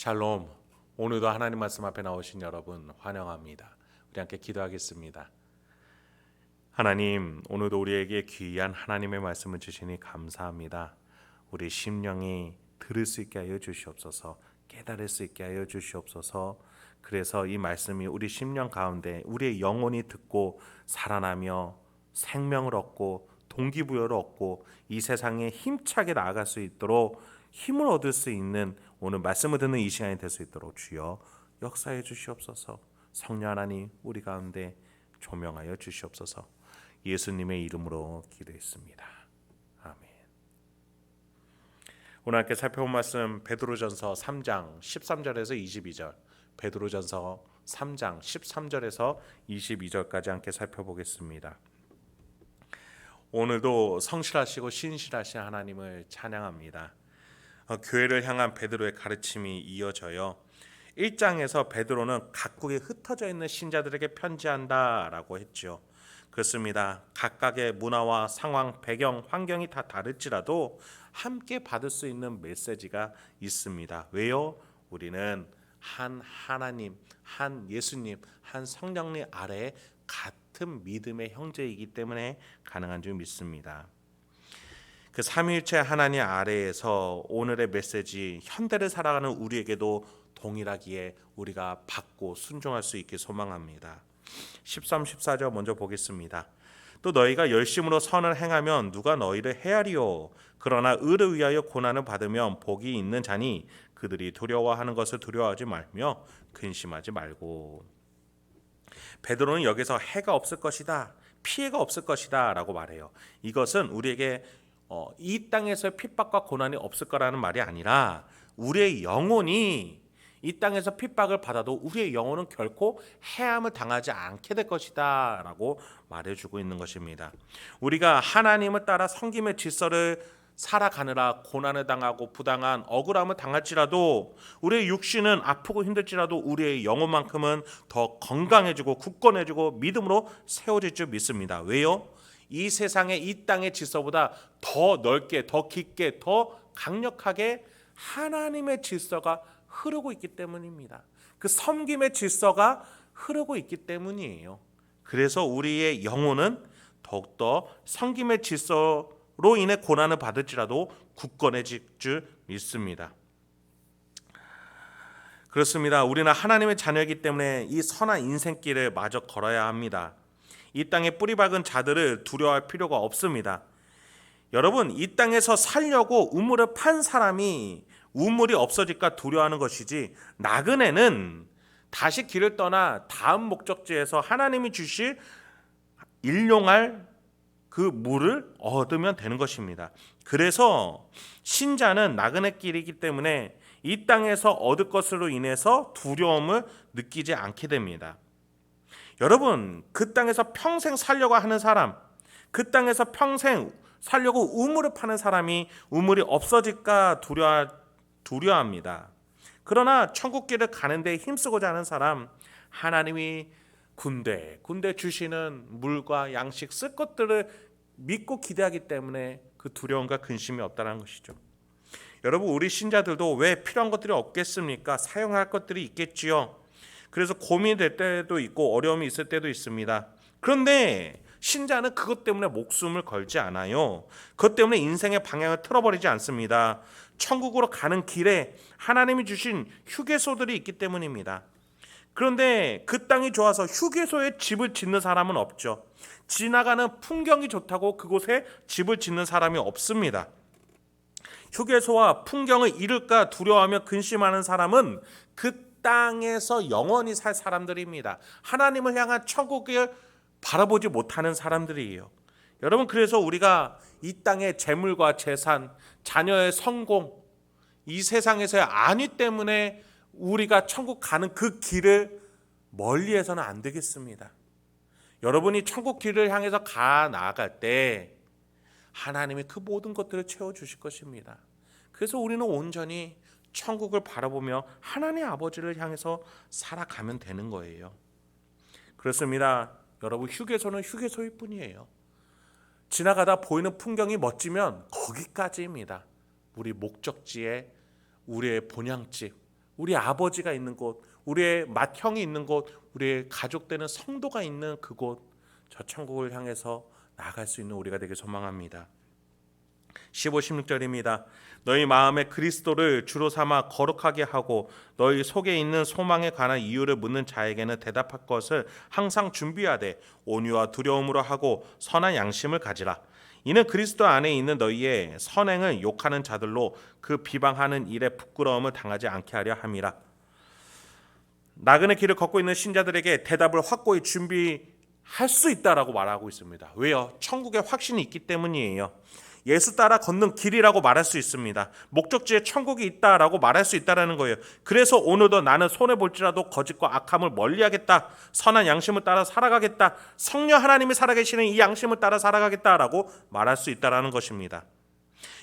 샬롬. 오늘도 하나님 말씀 앞에 나오신 여러분 환영합니다. 우리 함께 기도하겠습니다. 하나님, 오늘도 우리에게 귀한 하나님의 말씀을 주시니 감사합니다. 우리 심령이 들을 수 있게 하여 주시옵소서. 깨달을 수 있게 하여 주시옵소서. 그래서 이 말씀이 우리 심령 가운데 우리의 영혼이 듣고 살아나며 생명을 얻고 동기부여를 얻고 이 세상에 힘차게 나아갈 수 있도록 힘을 얻을 수 있는 오늘 말씀을 듣는 이 시간이 될 수 있도록 주여 역사해 주시옵소서. 성령 하나님 우리 가운데 조명하여 주시옵소서. 예수님의 이름으로 기도했습니다. 아멘. 오늘 함께 살펴본 말씀 베드로전서 3장 13절에서 22절, 베드로전서 3장 13절에서 22절까지 함께 살펴보겠습니다. 오늘도 성실하시고 신실하신 하나님을 찬양합니다. 교회를 향한 베드로의 가르침이 이어져요. 1장에서 베드로는 각국에 흩어져 있는 신자들에게 편지한다라고 했죠. 그렇습니다. 각각의 문화와 상황, 배경, 환경이 다 다를지라도 함께 받을 수 있는 메시지가 있습니다. 왜요? 우리는 한 하나님, 한 예수님, 한 성령님 아래에 같은 믿음의 형제이기 때문에 가능한 줄 믿습니다. 그 삼위일체 하나님 아래에서 오늘의 메시지, 현대를 살아가는 우리에게도 동일하기에 우리가 받고 순종할 수 있게 소망합니다. 13, 14절 먼저 보겠습니다. 또 너희가 열심으로 선을 행하면 누가 너희를 헤아리요. 그러나 의를 위하여 고난을 받으면 복이 있는 자니 그들이 두려워하는 것을 두려워하지 말며 근심하지 말고. 베드로는 여기서 해가 없을 것이다, 피해가 없을 것이다 라고 말해요. 이것은 우리에게 이 땅에서 핍박과 고난이 없을 거라는 말이 아니라 우리의 영혼이 이 땅에서 핍박을 받아도 우리의 영혼은 결코 해함을 당하지 않게 될 것이다 라고 말해주고 있는 것입니다. 우리가 하나님을 따라 섬김의 질서를 살아가느라 고난을 당하고 부당한 억울함을 당할지라도 우리의 육신은 아프고 힘들지라도 우리의 영혼만큼은 더 건강해지고 굳건해지고 믿음으로 세워질 줄 믿습니다. 왜요? 이 세상의 이 땅의 질서보다 더 넓게, 더 깊게, 더 강력하게 하나님의 질서가 흐르고 있기 때문입니다. 그 섬김의 질서가 흐르고 있기 때문이에요. 그래서 우리의 영혼은 더욱더 섬김의 질서로 인해 고난을 받을지라도 굳건해질 줄 믿습니다. 그렇습니다. 우리는 하나님의 자녀이기 때문에 이 선한 인생길을 마저 걸어야 합니다. 이 땅에 뿌리 박은 자들을 두려워할 필요가 없습니다. 여러분, 이 땅에서 살려고 우물을 판 사람이 우물이 없어질까 두려워하는 것이지, 나그네는 다시 길을 떠나 다음 목적지에서 하나님이 주실 일용할 그 물을 얻으면 되는 것입니다. 그래서 신자는 나그네 길이기 때문에 이 땅에서 얻을 것으로 인해서 두려움을 느끼지 않게 됩니다. 여러분, 그 땅에서 평생 살려고 하는 사람, 그 땅에서 평생 살려고 우물을 파는 사람이 우물이 없어질까 두려워합니다. 그러나 천국길을 가는 데 힘쓰고자 하는 사람, 하나님이 군대 주시는 물과 양식 쓸 것들을 믿고 기대하기 때문에 그 두려움과 근심이 없다는 것이죠. 여러분, 우리 신자들도 왜 필요한 것들이 없겠습니까? 사용할 것들이 있겠지요. 그래서 고민될 때도 있고 어려움이 있을 때도 있습니다. 그런데 신자는 그것 때문에 목숨을 걸지 않아요. 그것 때문에 인생의 방향을 틀어버리지 않습니다. 천국으로 가는 길에 하나님이 주신 휴게소들이 있기 때문입니다. 그런데 그 땅이 좋아서 휴게소에 집을 짓는 사람은 없죠. 지나가는 풍경이 좋다고 그곳에 집을 짓는 사람이 없습니다. 휴게소와 풍경을 잃을까 두려워하며 근심하는 사람은 그 땅에서 영원히 살 사람들입니다. 하나님을 향한 천국을 바라보지 못하는 사람들이에요. 여러분, 그래서 우리가 이 땅의 재물과 재산, 자녀의 성공, 이 세상에서의 안위 때문에 우리가 천국 가는 그 길을 멀리해서는 안 되겠습니다. 여러분이 천국 길을 향해서 나아갈 때 하나님이 그 모든 것들을 채워주실 것입니다. 그래서 우리는 온전히 천국을 바라보며 하나님 아버지를 향해서 살아가면 되는 거예요. 그렇습니다. 여러분, 휴게소는 휴게소일 뿐이에요. 지나가다 보이는 풍경이 멋지면 거기까지입니다. 우리 목적지에, 우리의 본향집, 우리 아버지가 있는 곳, 우리의 맏형이 있는 곳, 우리의 가족되는 성도가 있는 그곳, 저 천국을 향해서 나아갈 수 있는 우리가 되길 소망합니다. 15, 16절입니다. 너희 마음에 그리스도를 주로 삼아 거룩하게 하고 너희 속에 있는 소망에 관한 이유를 묻는 자에게는 대답할 것을 항상 준비하되 온유와 두려움으로 하고 선한 양심을 가지라. 이는 그리스도 안에 있는 너희의 선행을 욕하는 자들로 그 비방하는 일에 부끄러움을 당하지 않게 하려 함이라. 나그네 길을 걷고 있는 신자들에게 대답을 확고히 준비할 수 있다라고 말하고 있습니다. 왜요? 천국에 확신이 있기 때문이에요. 예수 따라 걷는 길이라고 말할 수 있습니다. 목적지에 천국이 있다라고 말할 수 있다라는 거예요. 그래서 오늘도 나는 손해볼지라도 거짓과 악함을 멀리하겠다, 선한 양심을 따라 살아가겠다, 성령 하나님이 살아계시는 이 양심을 따라 살아가겠다라고 말할 수 있다라는 것입니다.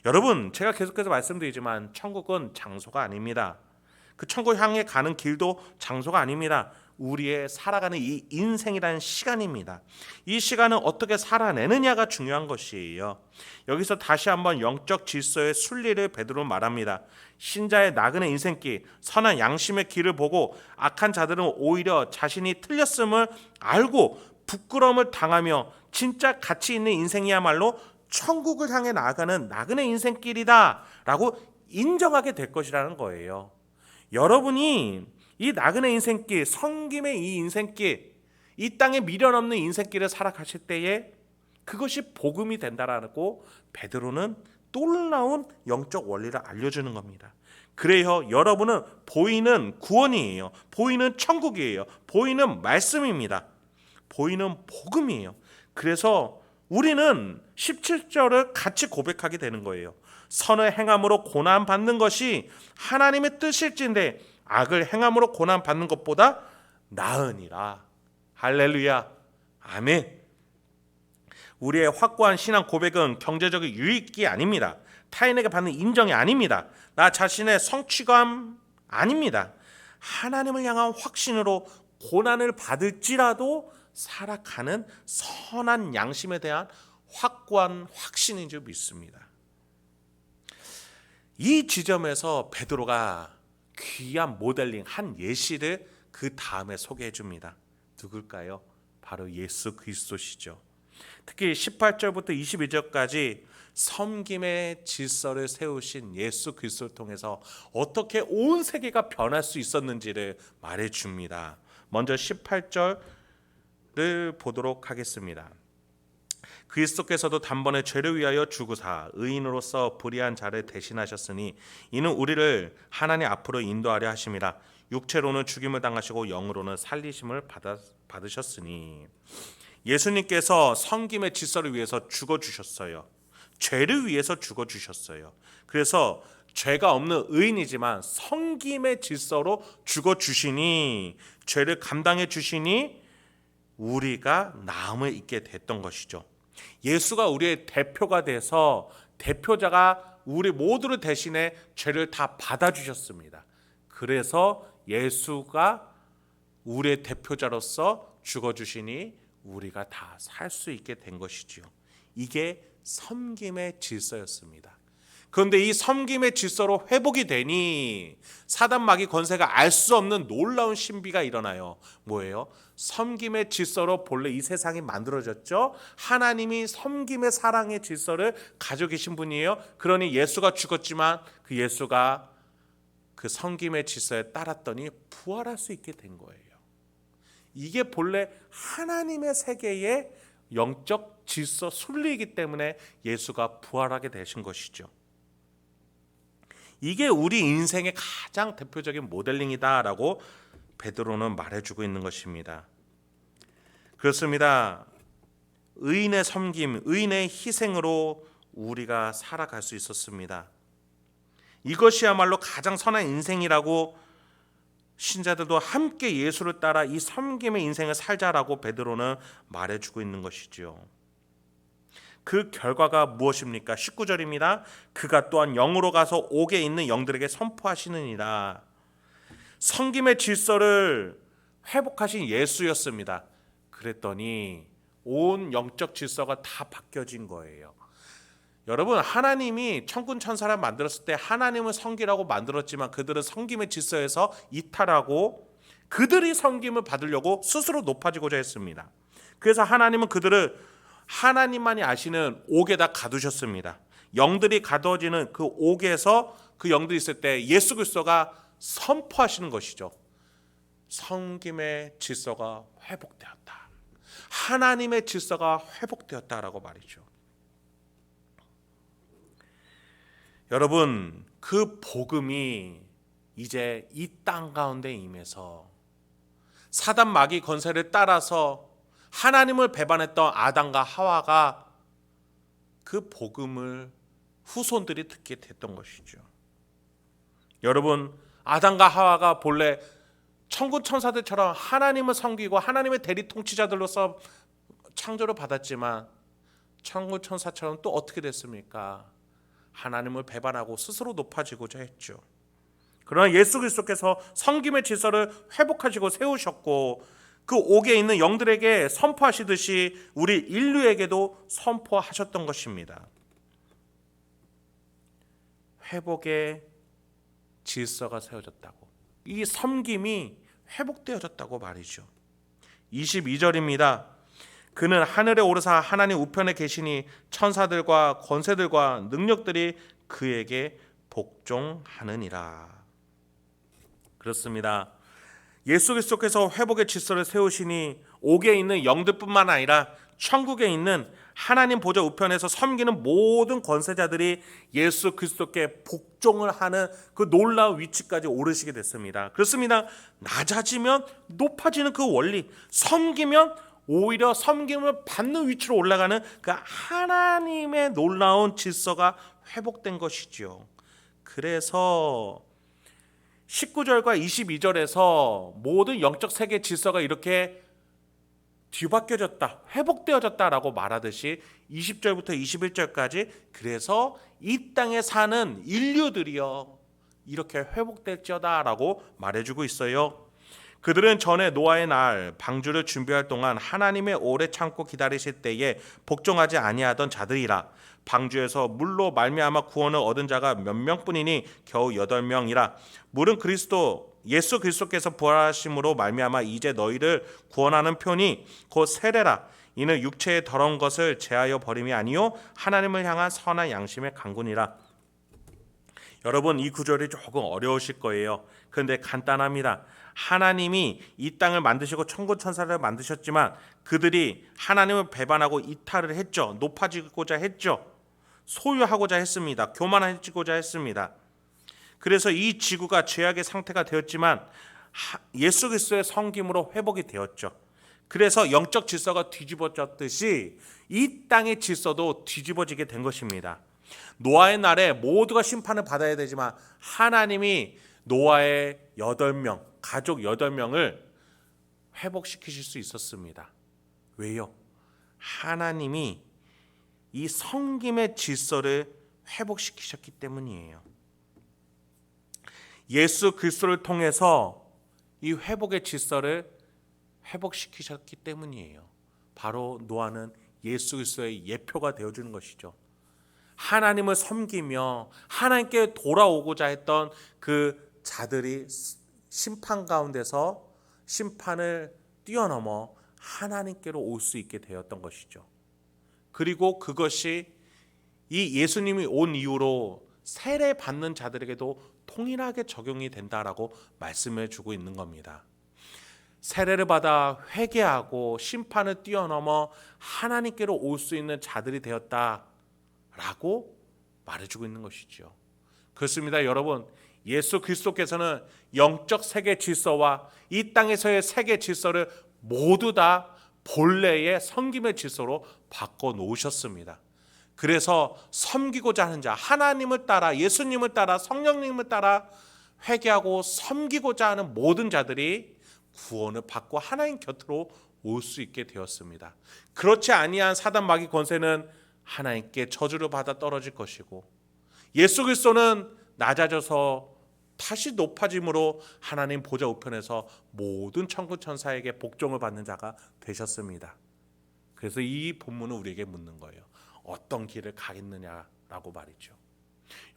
여러분, 제가 계속해서 말씀드리지만 천국은 장소가 아닙니다. 그 천국 향해 가는 길도 장소가 아닙니다. 우리의 살아가는 이 인생이라는 시간입니다. 이 시간은 어떻게 살아내느냐가 중요한 것이에요. 여기서 다시 한번 영적 질서의 순리를 베드로는 말합니다. 신자의 나그네 인생길, 선한 양심의 길을 보고 악한 자들은 오히려 자신이 틀렸음을 알고 부끄러움을 당하며 진짜 가치 있는 인생이야말로 천국을 향해 나아가는 나그네 인생길이다라고 인정하게 될 것이라는 거예요. 여러분이 이 나그네 인생길, 섬김의 이 인생길, 이 땅에 미련 없는 인생길을 살아가실 때에 그것이 복음이 된다라고 베드로는 놀라운 영적 원리를 알려주는 겁니다. 그래요, 여러분은 보이는 구원이에요. 보이는 천국이에요. 보이는 말씀입니다. 보이는 복음이에요. 그래서 우리는 17절을 같이 고백하게 되는 거예요. 선을 행함으로 고난받는 것이 하나님의 뜻일진데 악을 행함으로 고난받는 것보다 나으니라. 할렐루야. 아멘. 우리의 확고한 신앙 고백은 경제적인 유익이 아닙니다. 타인에게 받는 인정이 아닙니다. 나 자신의 성취감 아닙니다. 하나님을 향한 확신으로 고난을 받을지라도 살아가는 선한 양심에 대한 확고한 확신인 줄 믿습니다. 이 지점에서 베드로가 귀한 모델링 한 예시를 그 다음에 소개해 줍니다. 누굴까요? 바로 예수 그리스도시죠. 특히 18절부터 22절까지 섬김의 질서를 세우신 예수 그리스도를 통해서 어떻게 온 세계가 변할 수 있었는지를 말해 줍니다. 먼저 18절을 보도록 하겠습니다. 그리스도께서도 단번에 죄를 위하여 죽으사 의인으로서 불의한 자를 대신하셨으니 이는 우리를 하나님 앞으로 인도하려 하심이라. 육체로는 죽임을 당하시고 영으로는 살리심을 받으셨으니 예수님께서 섬김의 질서를 위해서 죽어주셨어요. 죄를 위해서 죽어주셨어요. 그래서 죄가 없는 의인이지만 섬김의 질서로 죽어주시니 죄를 감당해 주시니 우리가 나음을 입게 됐던 것이죠. 예수가 우리의 대표가 돼서 대표자가 우리 모두를 대신해 죄를 다 받아주셨습니다. 그래서 예수가 우리의 대표자로서 죽어주시니 우리가 다 살 수 있게 된 것이지요. 이게 섬김의 질서였습니다. 그런데 이 섬김의 질서로 회복이 되니 사단 마귀 권세가 알 수 없는 놀라운 신비가 일어나요. 뭐예요? 섬김의 질서로 본래 이 세상이 만들어졌죠. 하나님이 섬김의 사랑의 질서를 가지고 계신 분이에요. 그러니 예수가 죽었지만 그 예수가 그 섬김의 질서에 따랐더니 부활할 수 있게 된 거예요. 이게 본래 하나님의 세계의 영적 질서 순리이기 때문에 예수가 부활하게 되신 것이죠. 이게 우리 인생의 가장 대표적인 모델링이다라고 베드로는 말해주고 있는 것입니다. 그렇습니다. 의인의 섬김, 의인의 희생으로 우리가 살아갈 수 있었습니다. 이것이야말로 가장 선한 인생이라고 신자들도 함께 예수를 따라 이 섬김의 인생을 살자라고 베드로는 말해주고 있는 것이지요. 그 결과가 무엇입니까? 19절입니다. 그가 또한 영으로 가서 옥에 있는 영들에게 선포하시느니라. 섬김의 질서를 회복하신 예수였습니다. 그랬더니 온 영적 질서가 다 바뀌어진 거예요. 여러분, 하나님이 천군 천사를 만들었을 때 하나님을 섬기라고 만들었지만 그들은 섬김의 질서에서 이탈하고 그들이 섬김을 받으려고 스스로 높아지고자 했습니다. 그래서 하나님은 그들을 하나님만이 아시는 옥에다 가두셨습니다. 영들이 가두어지는 그 옥에서 그 영들이 있을 때 예수 그리스도가 선포하시는 것이죠. 섬김의 질서가 회복되었다. 하나님의 질서가 회복되었다라고 말이죠. 여러분, 그 복음이 이제 이 땅 가운데 임해서 사단 마귀 권세를 따라서 하나님을 배반했던 아담과 하와가 그 복음을 후손들이 듣게 됐던 것이죠. 여러분, 아담과 하와가 본래 천군 천사들처럼 하나님을 섬기고 하나님의 대리 통치자들로서 창조를 받았지만 천군 천사처럼 또 어떻게 됐습니까? 하나님을 배반하고 스스로 높아지고자 했죠. 그러나 예수 그리스도께서 섬김의 질서를 회복하시고 세우셨고 그 옥에 있는 영들에게 선포하시듯이 우리 인류에게도 선포하셨던 것입니다. 회복의 질서가 세워졌다고, 이 섬김이 회복되어졌다고 말이죠. 22절입니다. 그는 하늘에 오르사 하나님 우편에 계시니 천사들과 권세들과 능력들이 그에게 복종하느니라. 그렇습니다. 예수 그리스도께서 회복의 질서를 세우시니 옥에 있는 영들뿐만 아니라 천국에 있는 하나님 보좌 우편에서 섬기는 모든 권세자들이 예수 그리스도께 복종을 하는 그 놀라운 위치까지 오르시게 됐습니다. 그렇습니다. 낮아지면 높아지는 그 원리, 섬기면 오히려 섬김을 받는 위치로 올라가는 그 하나님의 놀라운 질서가 회복된 것이지요. 그래서 19절과 22절에서 모든 영적 세계 질서가 이렇게 뒤바뀌어졌다, 회복되어졌다라고 말하듯이 20절부터 21절까지 그래서 이 땅에 사는 인류들이여 이렇게 회복될지어다라고 말해주고 있어요. 그들은 전에 노아의 날 방주를 준비할 동안 하나님의 오래 참고 기다리실 때에 복종하지 아니하던 자들이라. 방주에서 물로 말미암아 구원을 얻은 자가 몇 명뿐이니 겨우 8명이라. 물은 예수 그리스도께서 부활하심으로 말미암아 이제 너희를 구원하는 표니 곧 세례라. 이는 육체의 더러운 것을 제하여 버림이 아니요 하나님을 향한 선한 양심의 강군이라. 여러분, 이 구절이 조금 어려우실 거예요. 그런데 간단합니다. 하나님이 이 땅을 만드시고 천군 천사를 만드셨지만 그들이 하나님을 배반하고 이탈을 했죠. 높아지고자 했죠. 소유하고자 했습니다. 교만해지고자 했습니다. 그래서 이 지구가 죄악의 상태가 되었지만 예수 그리스도의 섬김으로 회복이 되었죠. 그래서 영적 질서가 뒤집어졌듯이 이 땅의 질서도 뒤집어지게 된 것입니다. 노아의 날에 모두가 심판을 받아야 되지만 하나님이 노아의 8명, 가족 8명을 회복시키실 수 있었습니다. 왜요? 하나님이 이 섬김의 질서를 회복시키셨기 때문이에요. 예수 그리스도를 통해서 이 회복의 질서를 회복시키셨기 때문이에요. 바로 노아는 예수 그리스도의 예표가 되어주는 것이죠. 하나님을 섬기며 하나님께 돌아오고자 했던 그 자들이 심판 가운데서 심판을 뛰어넘어 하나님께로 올 수 있게 되었던 것이죠. 그리고 그것이 이 예수님이 온 이후로 세례 받는 자들에게도 통일하게 적용이 된다라고 말씀해 주고 있는 겁니다. 세례를 받아 회개하고 심판을 뛰어넘어 하나님께로 올 수 있는 자들이 되었다라고 말해주고 있는 것이죠. 그렇습니다. 여러분, 예수 그리스도께서는 영적 세계 질서와 이 땅에서의 세계 질서를 모두 다 본래의 섬김의 질서로 바꿔놓으셨습니다. 그래서 섬기고자 하는 자, 하나님을 따라 예수님을 따라 성령님을 따라 회개하고 섬기고자 하는 모든 자들이 구원을 받고 하나님 곁으로 올 수 있게 되었습니다. 그렇지 아니한 사단 마귀 권세는 하나님께 저주를 받아 떨어질 것이고 예수 그리스도는 낮아져서 다시 높아짐으로 하나님 보좌 우편에서 모든 천군 천사에게 복종을 받는 자가 되셨습니다. 그래서 이 본문은 우리에게 묻는 거예요. 어떤 길을 가겠느냐? 라고 말이죠.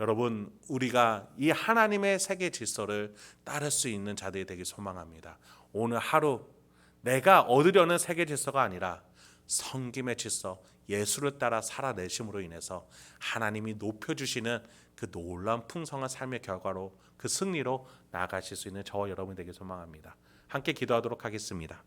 여러분, 우리가 이 하나님의 세계 질서를 따를 수 있는 자들이 되길 소망합니다. 오늘 하루 내가 얻으려는 세계 질서가 아니라 성김의 질서, 예수를 따라 살아내심으로 인해서 하나님이 높여주시는 그 놀라운 풍성한 삶의 결과로, 그 승리로 나아가실 수 있는 저와 여러분이 되길 소망합니다. 함께 기도하도록 하겠습니다.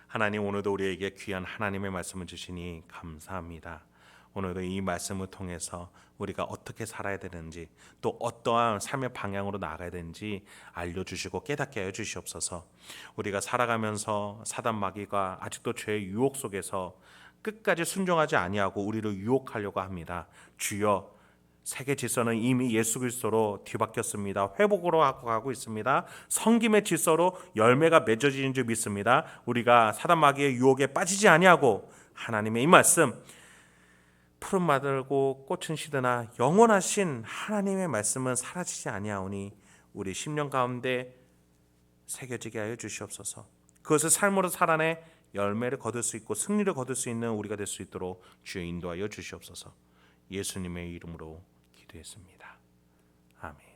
하나님, 오늘도 우리에게 귀한 하나님의 말씀을 주시니 감사합니다. 오늘도 이 말씀을 통해서 우리가 어떻게 살아야 되는지, 또 어떠한 삶의 방향으로 나아가야 되는지 알려주시고 깨닫게 하여 주시옵소서. 우리가 살아가면서 사단 마귀가 아직도 죄의 유혹 속에서 끝까지 순종하지 아니하고 우리를 유혹하려고 합니다. 주여, 세계 질서는 이미 예수 그리스도로 뒤바뀌었습니다. 회복으로 가고 있습니다. 성김의 질서로 열매가 맺어지는 줄 믿습니다. 우리가 사단 마귀의 유혹에 빠지지 아니하고 하나님의 이 말씀, 푸른 마들고 꽃은 시드나 영원하신 하나님의 말씀은 사라지지 아니하오니 우리 심령 가운데 새겨지게 하여 주시옵소서. 그것을 삶으로 살아내 열매를 거둘 수 있고 승리를 거둘 수 있는 우리가 될 수 있도록 주여 인도하여 주시옵소서. 예수님의 이름으로 기도했습니다. 아멘.